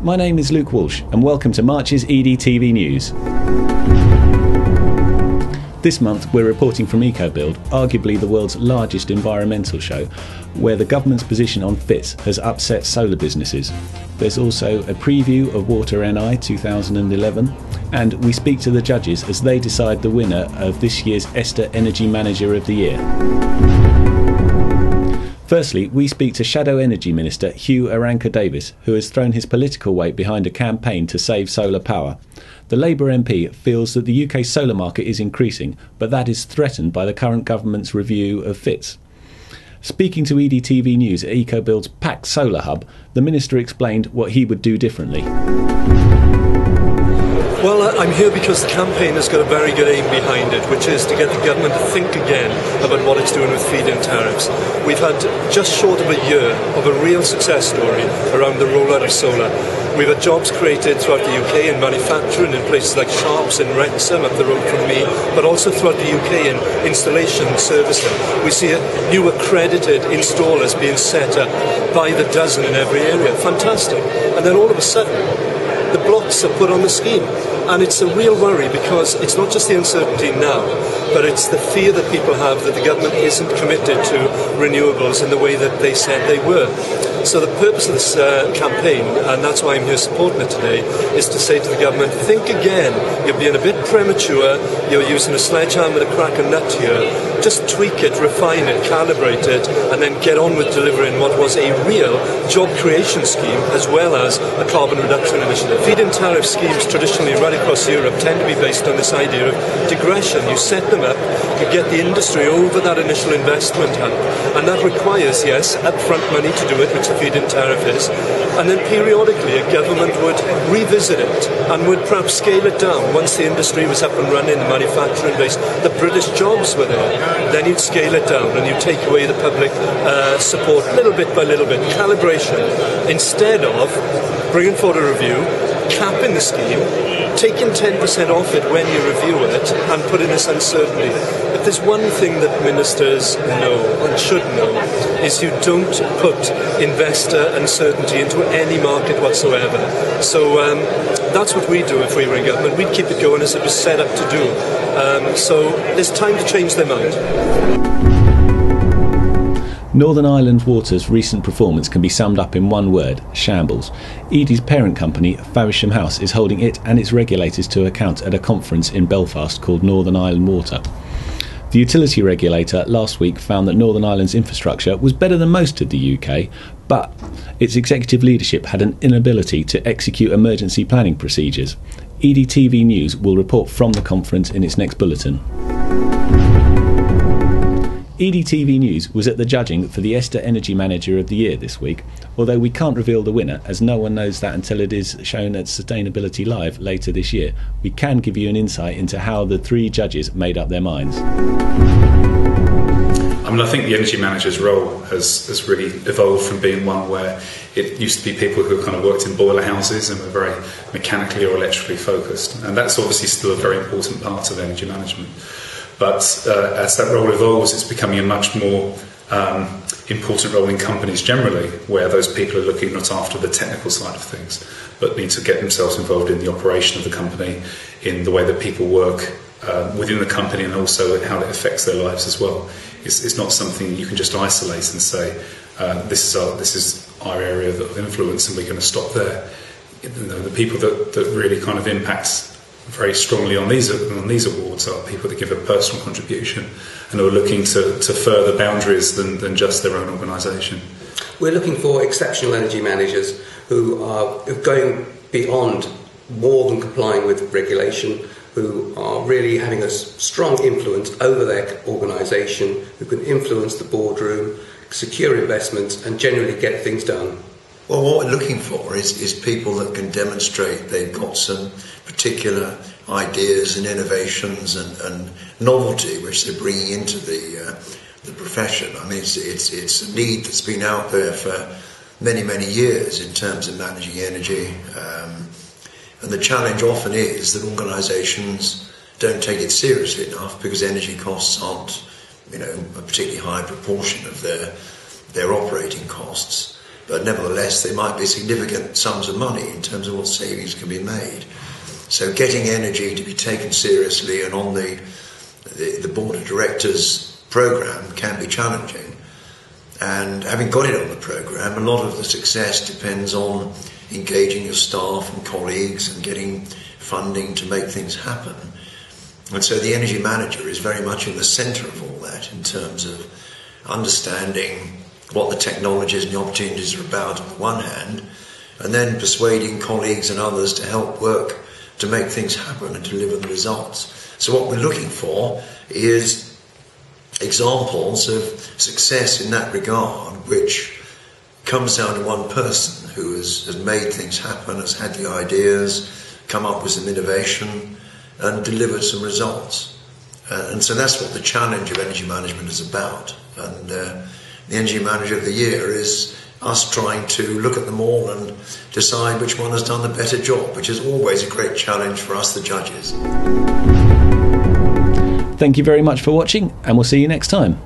My name is Luke Walsh and welcome to March's Edie TV News. This month we're reporting from Ecobuild, arguably the world's largest environmental show, where the government's position on FITs has upset solar businesses. There's also a preview of Water NI 2011, and we speak to the judges as they decide the winner of this year's ESTA Energy Manager of the Year. Firstly, we speak to Shadow Energy Minister Hugh Aranka-Davis, who has thrown his political weight behind a campaign to save solar power. The Labour MP feels that the UK solar market is increasing, but that is threatened by the current government's review of FITs. Speaking to Edie TV News at Ecobuild's packed solar hub, the Minister explained what he would do differently. Well, I'm here because the campaign has got a very good aim behind it, which is to get the government to think again about what it's doing with feed-in tariffs. We've had just short of a year of a real success story around the rollout of solar. We've had jobs created throughout the UK in manufacturing in places like Sharps and Wrexham up the road from me, but also throughout the UK in installation and servicing. We see new accredited installers being set up by the dozen in every area. Fantastic. And then all of a sudden, the blocks are put on the scheme. And it's a real worry because it's not just the uncertainty now, but it's the fear that people have that the government isn't committed to renewables in the way that they said they were. So the purpose of this campaign, and that's why I'm here supporting it today, is to say to the government, think again. You're being a bit premature. You're using a sledgehammer to crack a nut here. Just tweak it, refine it, calibrate it, and then get on with delivering what was a real job creation scheme as well as a carbon reduction initiative. Feed-in tariff schemes traditionally right across Europe tend to be based on this idea of digression. You set them up, you get the industry over that initial investment hump, and that requires, yes, upfront money to do it, which the feed-in tariff is, and then periodically a government would revisit it and would perhaps scale it down once the industry was up and running, the manufacturing base, the British jobs were there. Then you'd scale it down and you'd take away the public support little bit by little bit, calibration, instead of bringing forward a review, capping the scheme, taking 10% off it when you review it, and putting this uncertainty. If there's one thing that ministers know and should know, is you don't put investor uncertainty into any market whatsoever. So that's what we do if we were in government. We'd keep it going as it was set up to do. So there's time to change their mind. Northern Ireland Water's recent performance can be summed up in one word: shambles. Edie's parent company, Faversham House, is holding it and its regulators to account at a conference in Belfast called Northern Ireland Water. The utility regulator last week found that Northern Ireland's infrastructure was better than most of the UK, but its executive leadership had an inability to execute emergency planning procedures. Edie TV News will report from the conference in its next bulletin. Edie TV News was at the judging for the ESTA Energy Manager of the Year this week, although we can't reveal the winner as no one knows that until it is shown at Sustainability Live later this year. We can give you an insight into how the three judges made up their minds. I think the Energy Manager's role has really evolved from being one where it used to be people who kind of worked in boiler houses and were very mechanically or electrically focused, and that's obviously still a very important part of energy management. But as that role evolves, it's becoming a much more important role in companies generally, where those people are looking not after the technical side of things, but need to get themselves involved in the operation of the company, in the way that people work within the company, and also how it affects their lives as well. It's not something you can just isolate and say, this is our area of influence and we're going to stop there. The people that really kind of impact very strongly on these awards are people that give a personal contribution and are looking to further boundaries than just their own organisation. We're looking for exceptional energy managers who are going beyond more than complying with regulation, who are really having a strong influence over their organisation, who can influence the boardroom, secure investments and generally get things done. Well, what we're looking for is people that can demonstrate they've got some particular ideas and innovations and novelty which they're bringing into the profession. I mean, it's a need that's been out there for many, many years in terms of managing energy. And the challenge often is that organisations don't take it seriously enough because energy costs aren't, a particularly high proportion of their operating costs. but nevertheless there might be significant sums of money in terms of what savings can be made. So getting energy to be taken seriously and on the board of directors programme can be challenging. And having got it on the programme, a lot of the success depends on engaging your staff and colleagues and getting funding to make things happen. And so the Energy Manager is very much in the centre of all that in terms of understanding what the technologies and the opportunities are about on the one hand, and then persuading colleagues and others to help work to make things happen and deliver the results. So what we're looking for is examples of success in that regard, which comes down to one person who has made things happen, has had the ideas, come up with some innovation and delivered some results. And so that's what the challenge of energy management is about. And the Energy Manager of the Year is us trying to look at them all and decide which one has done the better job, which is always a great challenge for us, the judges. Thank you very much for watching, and we'll see you next time.